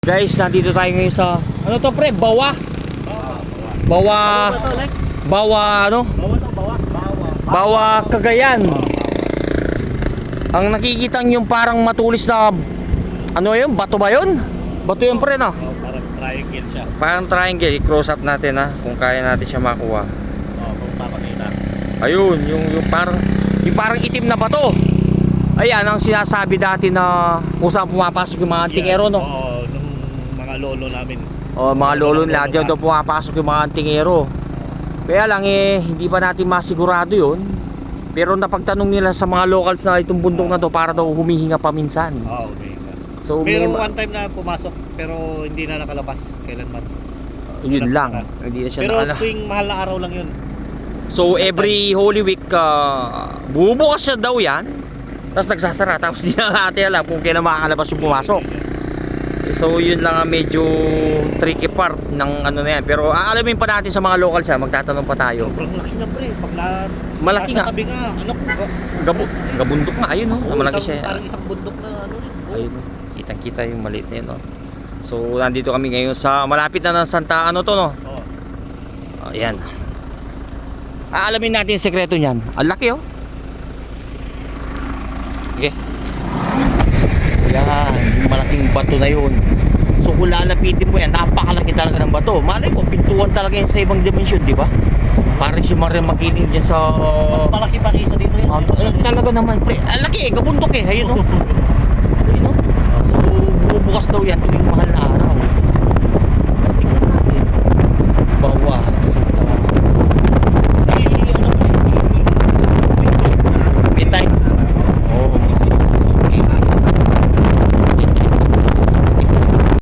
Guys, nandito tayo ngayon sa ano to pre? Bawa. Bawa Bawa Cagayan. Ang nakikita yung parang matulis na ano yun? Bato ba yun? Bato yun pre no? Parang triangle siya. Parang triangle. I-cross up natin ha kung kaya natin siya makuha. Kung papakita. Ayun, yung parang itim na bato. Ayan ang sinasabi dati na kung saan pumapasok yung mga antingero no? Oo, nung mga lolo namin. O mga lolo nila dyan daw pumapasok yung mga antingero. Kaya lang hindi pa natin masigurado yun. Pero napagtanong nila sa mga locals na itong bundok na to para daw humihinga pa minsan. Okay. So Pero one time na pumasok pero hindi na nakalabas kailanman. yun lang. Hindi na siya Pero nakala. tuwing mahal na araw lang yun. So every Holy Week bubukas siya daw yan. Tapos nagsasara. Tapos hindi na natin alam kung kailan makakalabas yung pumasok. So yun lang ang medyo tricky part ng ano na yan. Pero aalamin pa natin sa mga local siya. Magtatanong pa tayo. Sobrang laki na pre. Pag Malaki nga. nasa tabi nga, ano? Gabundok nga. Ayun no. Malaki siya. Parang isang bundok na ano rin. Ayun no. Kitang kita yung maliit na yun no. So nandito kami ngayon sa malapit na ng Santa ano to no. Oo. Ayan. Aalamin natin yung sekreto niyan. Ang laki oh. Okay. Yan, yung malaking bato na yun. So kung lalapitin mo yan, napakalaki talaga ng bato. Malay mo, pintuan talaga yan sa ibang dimensyon, di ba? Parang siya makiling dyan sa... Mas malaki pa kaysa dito yan. Talaga naman, pre. Ang laki eh, kabundok eh. Ayun oh. Ayun oh. So bubukas daw yan tuwing mahal